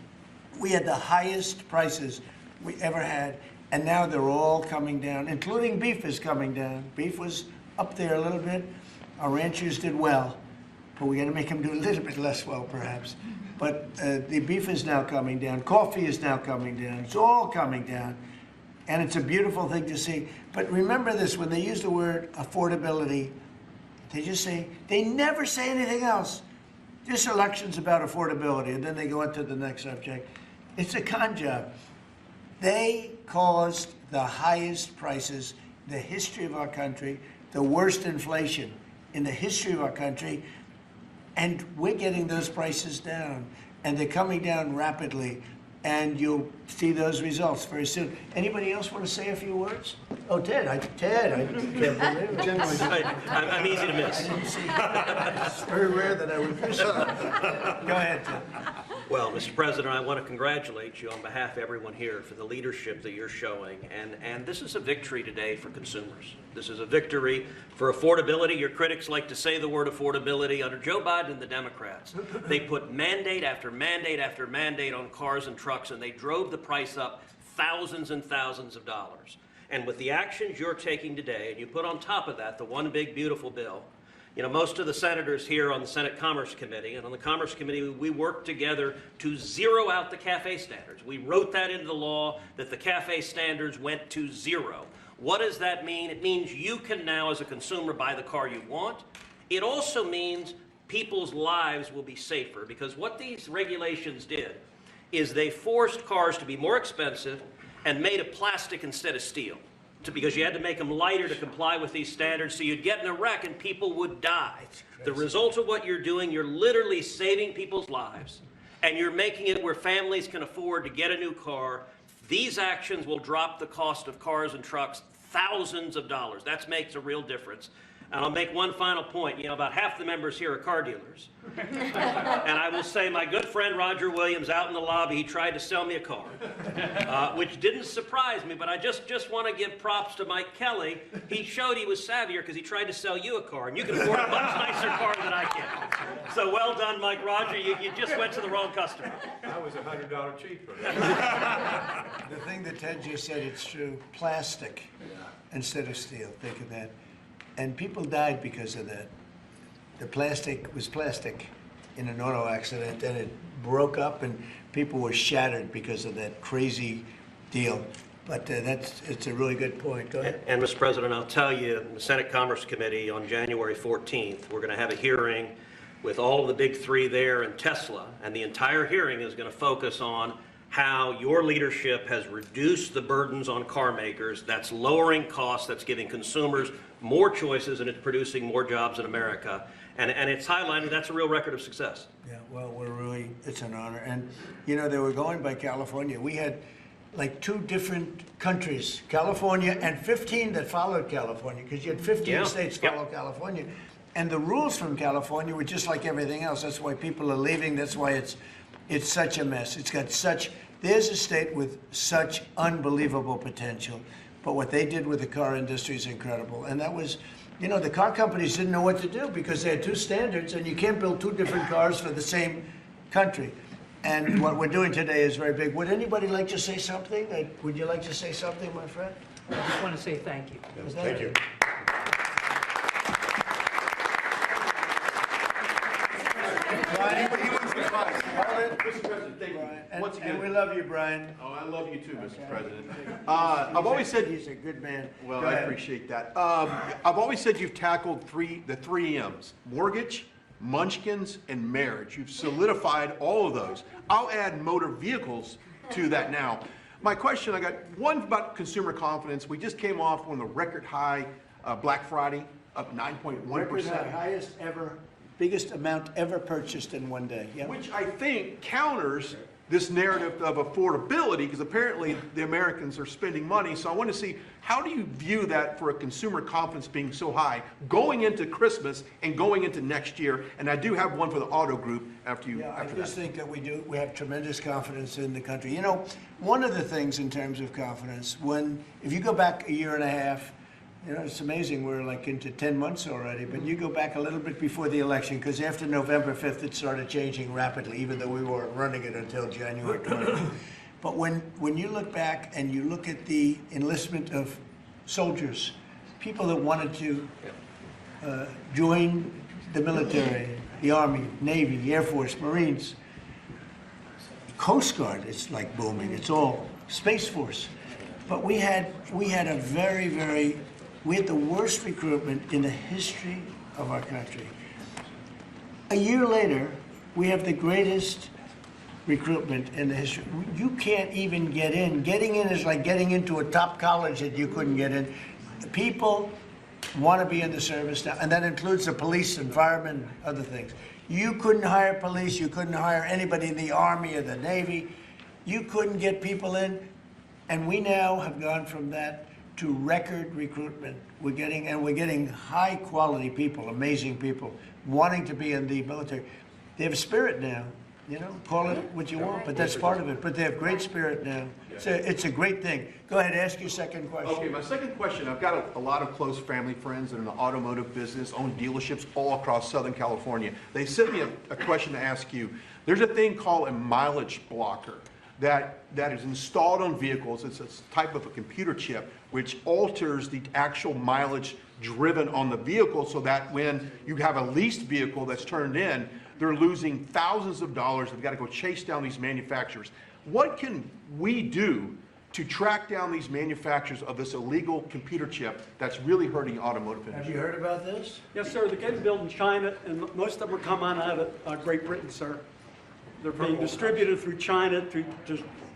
We had the highest prices we ever had, and now they're all coming down, including beef is coming down. Beef was up there a little bit. Our ranchers did well, but we got to make them do a little bit less well, perhaps. But the beef is now coming down. Coffee is now coming down. It's all coming down. And it's a beautiful thing to see. But remember this, when they use the word affordability, they just say, they never say anything else. This election's about affordability, and then they go into the next subject. It's a con job. They caused the highest prices in the history of our country, the worst inflation in the history of our country, and we're getting those prices down, and they're coming down rapidly. And you'll see those results very soon. Anybody else want to say a few words? Oh, Ted, I can't believe it. I'm easy to miss. I didn't see it. It's very rare that I would miss it. Go ahead, Ted. Well, Mr. President, I want to congratulate you on behalf of everyone here for the leadership that you're showing. And this is a victory today for consumers. This is a victory for affordability. Your critics like to say the word affordability. Under Joe Biden and the Democrats, they put mandate after mandate after mandate on cars and trucks, and they drove the price up thousands and thousands of dollars. And with the actions you're taking today, and you put on top of that the one big beautiful bill, you know, most of the senators here on the Senate Commerce Committee, and on the Commerce Committee, we worked together to zero out the CAFE standards. We wrote that into the law that the CAFE standards went to zero. What does that mean? It means you can now, as a consumer, buy the car you want. It also means people's lives will be safer, because what these regulations did is they forced cars to be more expensive and made of plastic instead of steel. Because you had to make them lighter to comply with these standards, so you'd get in a wreck and people would die. The result of what you're doing, you're literally saving people's lives, and you're making it where families can afford to get a new car. These actions will drop the cost of cars and trucks thousands of dollars. That makes a real difference. And I'll make one final point. You know, about half the members here are car dealers. And I will say my good friend Roger Williams out in the lobby, he tried to sell me a car, which didn't surprise me, but I just want to give props to Mike Kelly. He showed he was savvier because he tried to sell you a car, and you can afford a much nicer car than I can. So well done, Mike Roger. You just went to the wrong customer. I was $100 cheaper. The thing that Ted just said, it's true. Plastic instead of steel. Think of that. And people died because of that. The plastic was plastic in an auto accident, and it broke up, and people were shattered because of that crazy deal. But it's a really good point. Go ahead. And Mr. President, I'll tell you, in the Senate Commerce Committee on January 14th, we're going to have a hearing with all of the big three there and Tesla, and the entire hearing is going to focus on how your leadership has reduced the burdens on car makers. That's lowering costs, that's giving consumers more choices, and it's producing more jobs in America. And it's highlighted, that's a real record of success. Yeah, well, it's an honor. And, you know, they were going by California. We had like 2 different countries, California and 15 that followed California, because you had 15 states follow California. And the rules from California were just like everything else. That's why people are leaving. That's why it's such a mess. It's got there's a state with such unbelievable potential. But what they did with the car industry is incredible. And that was, you know, the car companies didn't know what to do because they had 2 standards, and you can't build 2 different cars for the same country. And what we're doing today is very big. Would anybody like to say something? Would you like to say something, my friend? I just want to say thank you. Thank you. Well, anybody wants to Mr. President, thank you. Once again. And we love you, Brian. Oh, I love you too, Mr. President. I've always said he's a good man. Well, Go I ahead. appreciate that. I've always said you've tackled the three M's: mortgage, munchkins, and marriage. You've solidified all of those. I'll add motor vehicles to that now. My question, I got one about consumer confidence. We just came off on the record high Black Friday, up 9.1%. Record high, highest ever, biggest amount ever purchased in one day. Yep. Which I think counters this narrative of affordability, because apparently the Americans are spending money. So I want to see, how do you view that for a consumer confidence being so high going into Christmas and going into next year? And I do have one for the auto group after you. Yeah, I after just that. think that we have tremendous confidence in the country. You know, one of the things in terms of confidence, if you go back a year and a half, you know, it's amazing, we're like into 10 months already, but you go back a little bit before the election, because after November 5th, it started changing rapidly, even though we weren't running it until January 20th. But when you look back and you look at the enlistment of soldiers, people that wanted to join the military, the Army, Navy, Air Force, Marines, Coast Guard, it's like booming, it's all Space Force. But we had the worst recruitment in the history of our country. A year later, we have the greatest recruitment in the history. You can't even get in. Getting in is like getting into a top college that you couldn't get in. People want to be in the service now, and that includes the police and firemen, other things. You couldn't hire police, you couldn't hire anybody in the Army or the Navy. You couldn't get people in, and we now have gone from that to record recruitment. We're getting high quality people, amazing people, wanting to be in the military. They have spirit now, you know, call it what you want, but that's part of it. But they have great spirit now. It's a great thing. Go ahead, ask your second question. Okay, my second question, I've got a lot of close family friends that are in the automotive business, own dealerships all across Southern California. They sent me a question to ask you. There's a thing called a mileage blocker that is installed on vehicles. It's a type of a computer chip which alters the actual mileage driven on the vehicle, so that when you have a leased vehicle that's turned in, they're losing thousands of dollars. They've got to go chase down these manufacturers. What can we do to track down these manufacturers of this illegal computer chip that's really hurting the automotive industry? Have you heard about this? Yes, sir. They're getting built in China, and most of them are coming out of Great Britain, sir. They're being distributed through China, through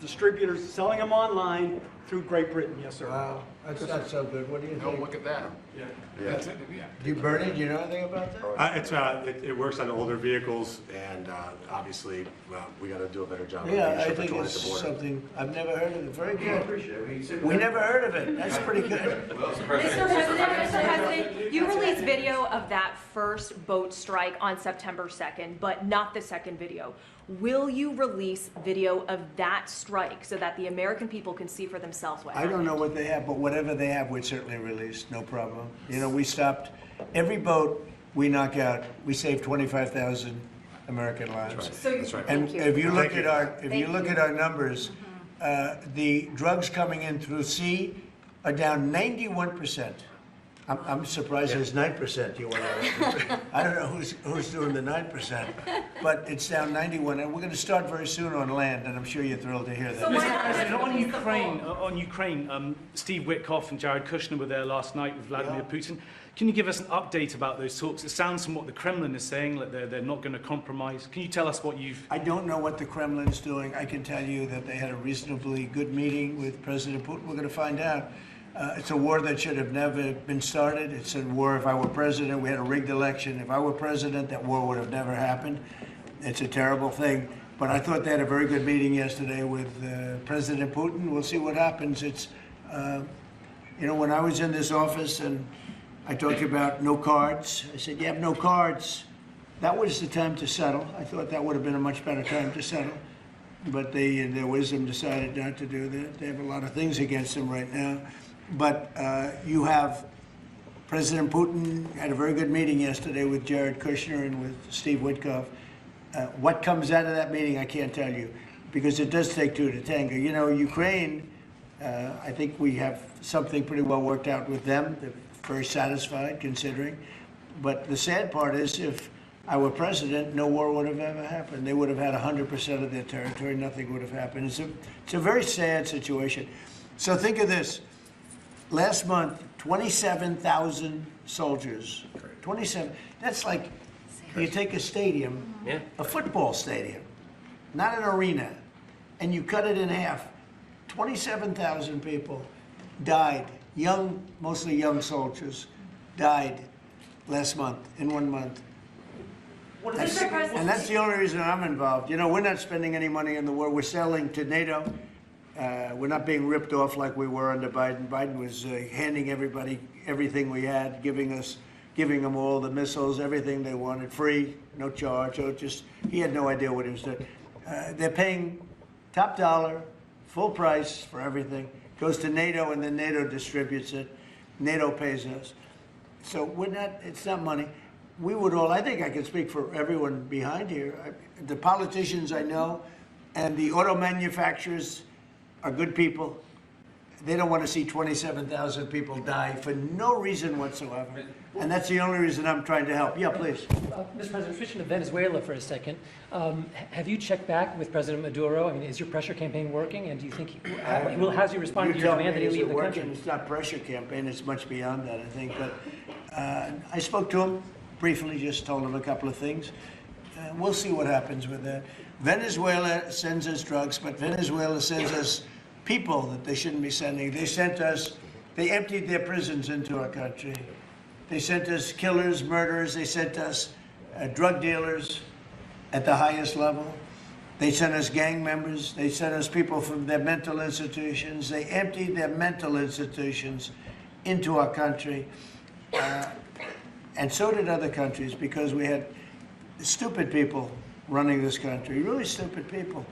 distributors selling them online through Great Britain. Yes, sir. Wow, that's not so good. What do you think? Oh, look at that. Yeah. That's it, yeah. Do you, Bernie, do you know anything about that? It works on older vehicles, and obviously, well, we got to do a better job of Yeah, I leadership think control at it's the border. something, I've never heard of it. Very good. We never heard of it. That's pretty good. Mr. President, you released video of that first boat strike on September 2nd, but not the second video. Will you release video of that strike so that the American people can see for themselves what I happened? don't know what they have, but whatever they have, we'd certainly release, no problem. You know, we stopped, every boat we knock out, we save 25,000 American lives. That's right. And Thank you. if you look at our, Thank you. numbers, the drugs coming in through sea are down 91%. I'm surprised there's 9% you want to. I don't know who's doing the 9%, but it's down 91, and we're going to start very soon on land, and I'm sure you're thrilled to hear that. Mr. President, on Ukraine, Steve Witkoff and Jared Kushner were there last night with Vladimir Putin. Can you give us an update about those talks? It sounds from what the Kremlin is saying that they're not going to compromise. Can you tell us what you've... I don't know what the Kremlin's doing. I can tell you that they had a reasonably good meeting with President Putin. We're going to find out. It's a war that should have never been started. It's a war, if I were president, we had a rigged election. If I were president, that war would have never happened. It's a terrible thing. But I thought they had a very good meeting yesterday with President Putin. We'll see what happens. It's, you know, when I was in this office and I talked about no cards, I said, you have no cards. That was the time to settle. I thought that would have been a much better time to settle. But they, in their wisdom, decided not to do that. They have a lot of things against them right now. But you have President Putin had a very good meeting yesterday with Jared Kushner and with Steve Witkoff. What comes out of that meeting, I can't tell you, because it does take two to tango. You know, Ukraine, I think we have something pretty well worked out with them. They're very satisfied, considering. But the sad part is if our president, no war would have ever happened. They would have had 100% of their territory. Nothing would have happened. It's a very sad situation. So think of this. Last month, 27,000 soldiers. 27. That's like you take a stadium, a football stadium, not an arena, and you cut it in half. 27,000 people died. Young, mostly young soldiers, died last month, in 1 month. And that's the only reason I'm involved. You know, we're not spending any money in the war. We're selling to NATO. We're not being ripped off like we were under Biden. Biden was handing everybody everything we had, giving them all the missiles, everything they wanted, free, no charge. So he had no idea what he was doing. They're paying top dollar, full price for everything. Goes to NATO, and then NATO distributes it. NATO pays us. So it's not money. We would all, I think I can speak for everyone behind here. The politicians I know and the auto manufacturers are good people. They don't want to see 27,000 people die for no reason whatsoever. And that's the only reason I'm trying to help. Yeah, please. Mr. President, switching to Venezuela for a second. Have you checked back with President Maduro? I mean, is your pressure campaign working? And do you think has he responded to your demand that he leave the country? It's not pressure campaign. It's much beyond that, I think. But I spoke to him briefly, just told him a couple of things. We'll see what happens with that. Venezuela sends us drugs, but Venezuela sends us people that they shouldn't be sending. They emptied their prisons into our country. They sent us killers, murderers. They sent us drug dealers at the highest level. They sent us gang members. They sent us people from their mental institutions. They emptied their mental institutions into our country. And so did other countries, because we had stupid people running this country, really stupid people.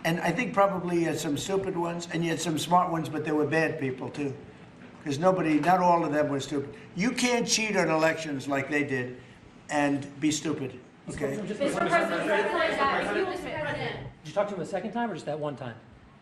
And I think probably you had some stupid ones, and you had some smart ones, but there were bad people too. Because not all of them were stupid. You can't cheat on elections like they did and be stupid, okay? Mr. President, did you talk to him a second time or just that one time?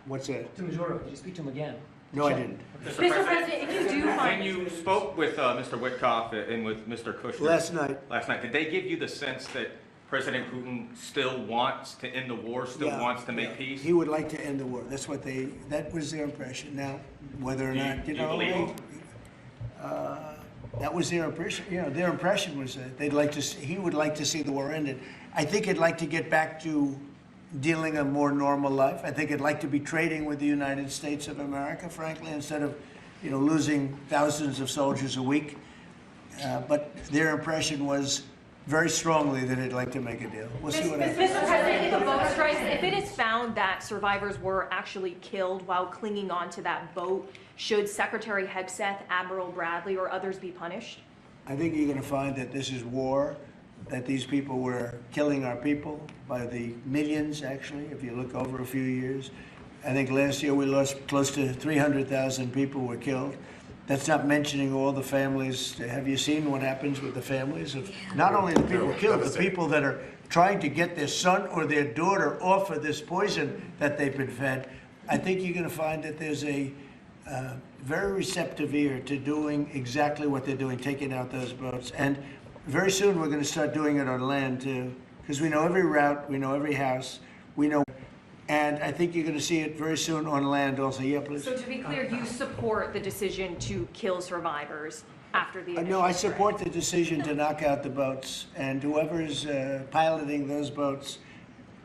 What's that? To Maduro. Did you speak to him again? No, I didn't. Mr. President, if you do find... When you spoke with Mr. Witkoff and with Mr. Kushner... Last night, did they give you the sense that President Putin still wants to end the war, wants to make peace? He would like to end the war. That was their impression. Now, whether or not, you believe that was their impression. You know, their impression was that he would like to see the war ended. I think he'd like to get back to dealing a more normal life. I think he'd like to be trading with the United States of America, frankly, instead of, losing thousands of soldiers a week. But their impression was very strongly that they'd like to make a deal. We'll see what happens. Mr. President, if a boat strikes, if it is found that survivors were actually killed while clinging onto that boat, should Secretary Hegseth, Admiral Bradley, or others be punished? I think you're going to find that this is war, that these people were killing our people by the millions, actually, if you look over a few years. I think last year we lost close to 300,000 people were killed. That's not mentioning all the families. Have you seen what happens with the families of not only the people killed, the people that are trying to get their son or their daughter off of this poison that they've been fed? I think you're going to find that there's a very receptive ear to doing exactly what they're doing, taking out those boats. And very soon we're going to start doing it on land too, because we know every route, we know every house, we know. And I think you're going to see it very soon on land also. Yeah, please. So to be clear, you support the decision to kill survivors after the initial No, I support the decision to knock out the boats. And whoever is piloting those boats,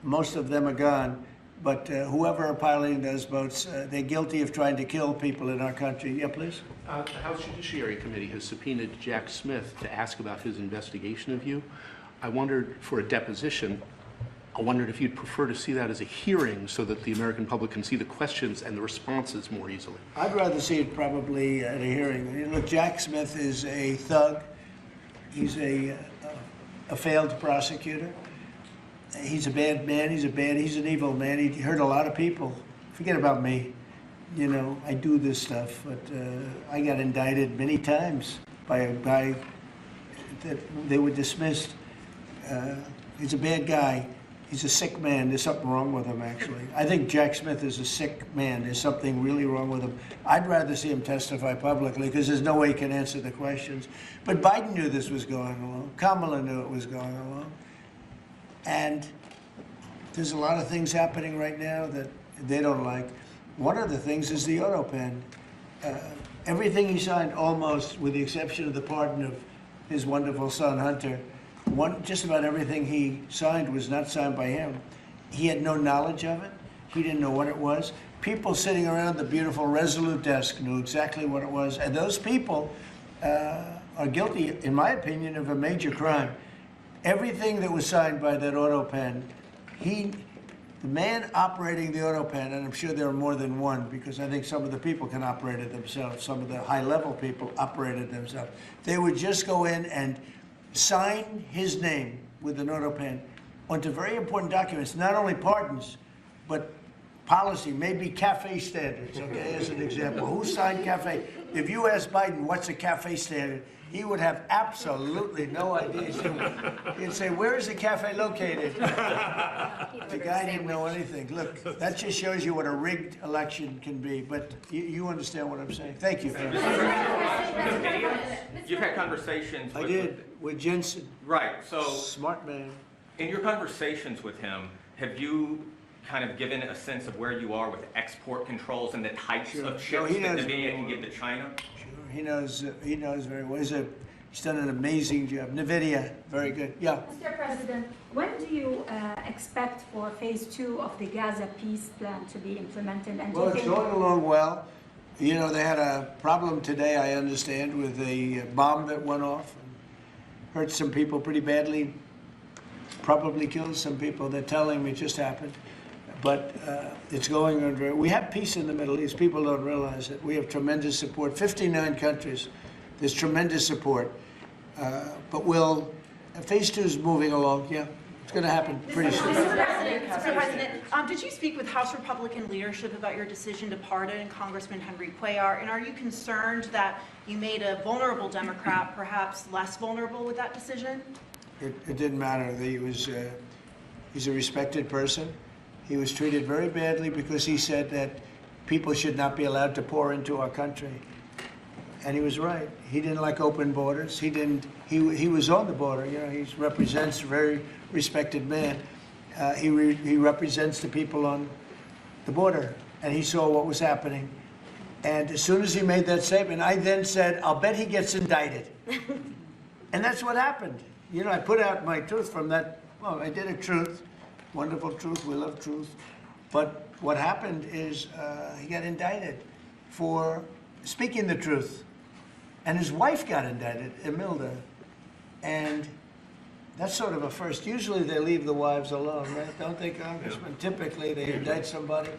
most of them are gone. But whoever are piloting those boats, they're guilty of trying to kill people in our country. Yeah, please. The House Judiciary Committee has subpoenaed Jack Smith to ask about his investigation of you. I wondered, for a deposition, I wondered if you'd prefer to see that as a hearing so that the American public can see the questions and the responses more easily. I'd rather see it probably at a hearing. Look, Jack Smith is a thug. He's a failed prosecutor. He's a bad man. He's an evil man. He hurt a lot of people. Forget about me. I do this stuff, but I got indicted many times by a guy that they were dismissed. He's a bad guy. He's a sick man. There's something wrong with him, actually. I think Jack Smith is a sick man. There's something really wrong with him. I'd rather see him testify publicly because there's no way he can answer the questions. But Biden knew this was going along. Kamala knew it was going along. And there's a lot of things happening right now that they don't like. One of the things is the auto pen. Everything he signed, almost, with the exception of the pardon of his wonderful son, Hunter, just about everything he signed was not signed by him. He had no knowledge of it. He didn't know what it was. People sitting around the beautiful Resolute desk knew exactly what it was. And those people are guilty, in my opinion, of a major crime. Everything that was signed by that auto pen, the man operating the auto pen, and I'm sure there are more than one, because I think some of the people can operate it themselves, some of the high-level people operate it themselves. They would just go in and sign his name with an auto pen onto very important documents, not only pardons, but policy, maybe CAFE standards, okay, as an example. Who signed CAFE? If you ask Biden, what's a CAFE standard? He would have absolutely no idea. He'd say, where is the cafe located? The guy didn't know anything. Look, that just shows you what a rigged election can be, but you understand what I'm saying. Thank you. You've had conversations with... with Jensen. Right, so... Smart man. In your conversations with him, have you kind of given a sense of where you are with export controls and the types of chips that NVIDIA can give to China? He knows very well. He's done an amazing job. NVIDIA, very good. Yeah. Mr. President, when do you expect for phase 2 of the Gaza peace plan to be implemented? And Well, it's going along well. You know, they had a problem today, I understand, with a bomb that went off and hurt some people pretty badly, probably killed some people. They're telling me it just happened. But it's going on very. We have peace in the Middle East. People don't realize it. We have tremendous support. 59 countries. There's tremendous support. But phase 2 is moving along. Yeah, it's going to happen pretty soon. Mr. President, did you speak with House Republican leadership about your decision to pardon Congressman Henry Cuellar? And are you concerned that you made a vulnerable Democrat perhaps less vulnerable with that decision? It didn't matter. He's a respected person. He was treated very badly because he said that people should not be allowed to pour into our country. And he was right. He didn't like open borders. He was on the border. You know, he represents a very respected man. He represents the people on the border, and he saw what was happening. And as soon as he made that statement, I then said, I'll bet he gets indicted. And that's what happened. You know, I put out my truth from that. Well, I did a truth. Wonderful truth, we love truth. But what happened is he got indicted for speaking the truth. And his wife got indicted, Imelda. And that's sort of a first. Usually they leave the wives alone, right? Don't they, Congressman? Typically they indict somebody,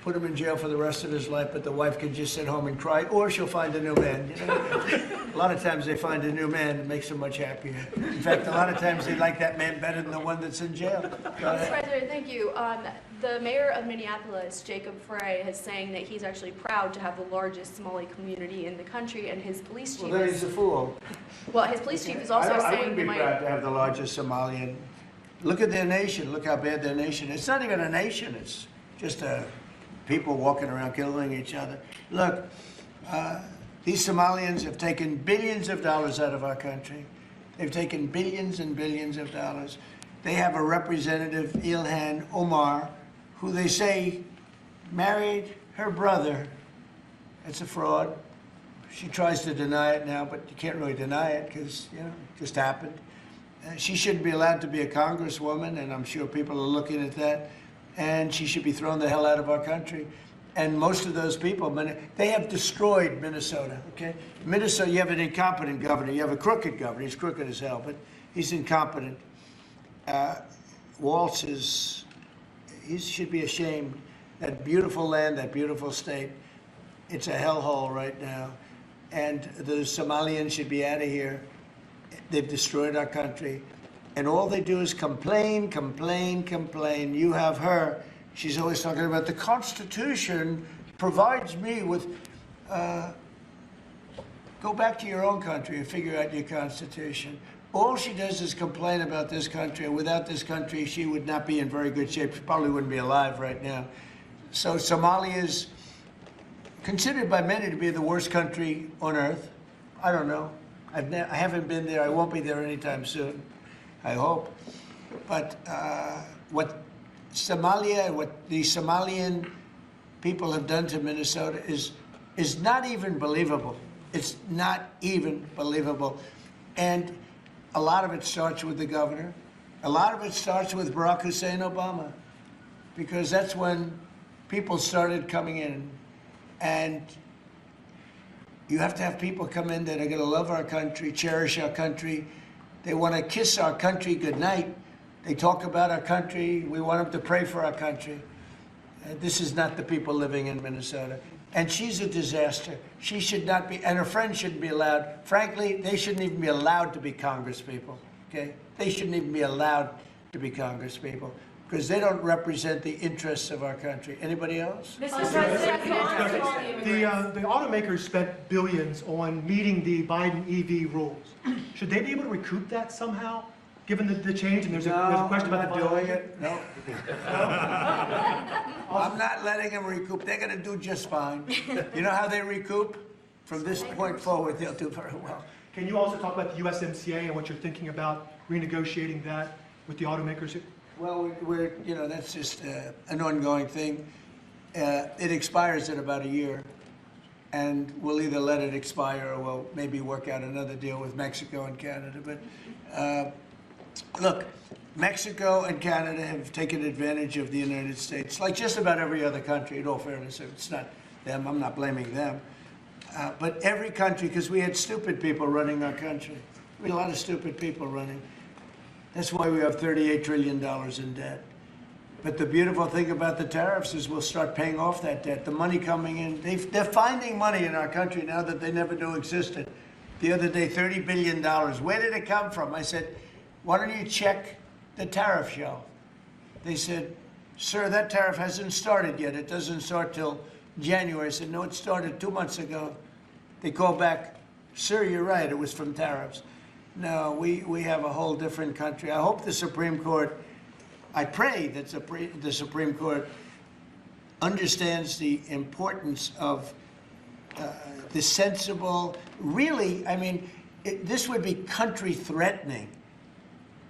put him in jail for the rest of his life, but the wife can just sit home and cry, or she'll find a new man. You know? A lot of times they find a new man that makes them much happier. In fact, a lot of times they like that man better than the one that's in jail. Mr. President, thank you. The mayor of Minneapolis, Jacob Frey, is saying that he's actually proud to have the largest Somali community in the country, and his police chief Well, then he's a fool. Well, his police chief is also I saying wouldn't be proud to have the largest Somalian. Look at their nation. Look how bad their nation is. It's not even a nation. It's just people walking around killing each other. Look, these Somalians have taken billions of dollars out of our country. They've taken billions and billions of dollars. They have a representative, Ilhan Omar, who they say married her brother. It's a fraud. She tries to deny it now, but you can't really deny it because, you know, it just happened. She shouldn't be allowed to be a congresswoman, and I'm sure people are looking at that. And she should be thrown the hell out of our country. And most of those people, they have destroyed Minnesota, okay? Minnesota, you have an incompetent governor. You have a crooked governor. He's crooked as hell, but he's incompetent. Walz he should be ashamed. That beautiful land, that beautiful state, it's a hellhole right now. And the Somalians should be out of here. They've destroyed our country. And all they do is complain, complain, complain. You have her. She's always talking about the Constitution provides me with, go back to your own country and figure out your Constitution. All she does is complain about this country. And without this country, she would not be in very good shape. She probably wouldn't be alive right now. So Somalia is considered by many to be the worst country on earth. I don't know. I haven't been there. I won't be there anytime soon. I hope. But what the Somalian people have done to Minnesota is not even believable. It's not even believable. And a lot of it starts with the governor. A lot of it starts with Barack Hussein Obama, because that's when people started coming in. And you have to have people come in that are going to love our country, cherish our country. They want to kiss our country goodnight. They talk about our country. We want them to pray for our country. This is not the people living in Minnesota. And she's a disaster. She should not be, and her friends shouldn't be allowed. Frankly, they shouldn't even be allowed to be congresspeople, okay? They shouldn't even be allowed to be congresspeople, because they don't represent the interests of our country. Anybody else? The automakers spent billions on meeting the Biden EV rules. Should they be able to recoup that somehow, given the change? And there's a question about the doing it. No. I'm not letting them recoup. They're going to do just fine. You know how they recoup? From this point forward, they'll do very well. Can you also talk about the USMCA and what you're thinking about renegotiating that with the automakers? Well, that's just an ongoing thing. It expires in about a year, and we'll either let it expire or we'll maybe work out another deal with Mexico and Canada. But look, Mexico and Canada have taken advantage of the United States, like just about every other country, in all fairness. It's not them, I'm not blaming them. But every country, because we had stupid people running our country. We had a lot of stupid people running. That's why we have $38 trillion in debt. But the beautiful thing about the tariffs is we'll start paying off that debt. The money coming in, they're finding money in our country now that they never knew existed. The other day, $30 billion. Where did it come from? I said, why don't you check the tariff show? They said, sir, that tariff hasn't started yet. It doesn't start till January. I said, no, it started 2 months ago. They called back, sir, you're right, it was from tariffs. No, we have a whole different country. I hope the Supreme Court, I pray that the Supreme Court understands the importance of the sensible, really, I mean, this would be country threatening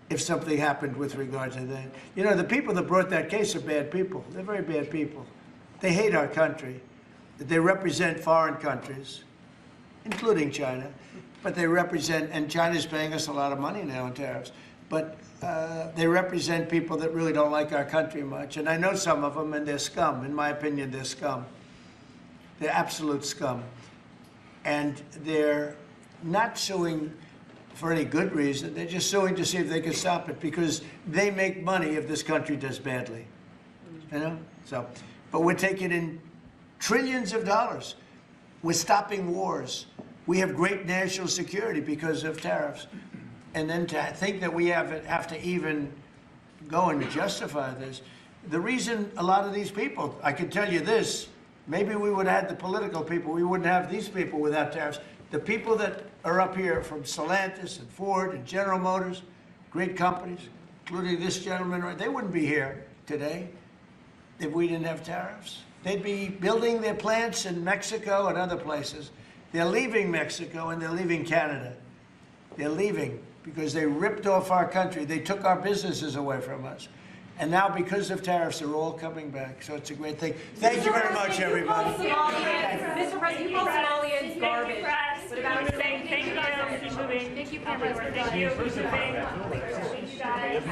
if something happened with regard to that. You know, the people that brought that case are bad people. They're very bad people. They hate our country. They represent foreign countries, including China. But they represent, and China's paying us a lot of money now in tariffs, but they represent people that really don't like our country much. And I know some of them, and they're scum. In my opinion, they're scum. They're absolute scum. And they're not suing for any good reason. They're just suing to see if they can stop it, because they make money if this country does badly. You know? So, but we're taking in trillions of dollars. We're stopping wars. We have great national security because of tariffs. And then to think that we have to even go and justify this. The reason a lot of these people, I can tell you this, maybe we would have had the political people, we wouldn't have these people without tariffs. The people that are up here from Stellantis and Ford and General Motors, great companies, including this gentleman, they wouldn't be here today if we didn't have tariffs. They'd be building their plants in Mexico and other places. They're leaving Mexico and they're leaving Canada. They're leaving because they ripped off our country. They took our businesses away from us. And now, because of tariffs, they're all coming back. So it's a great thing. Thank you very much, everybody. Mr. President, you call Somalians garbage. What about saying thank you? Keep moving. Thank you, cameras. Thank you. Keep moving. Thank you, guys.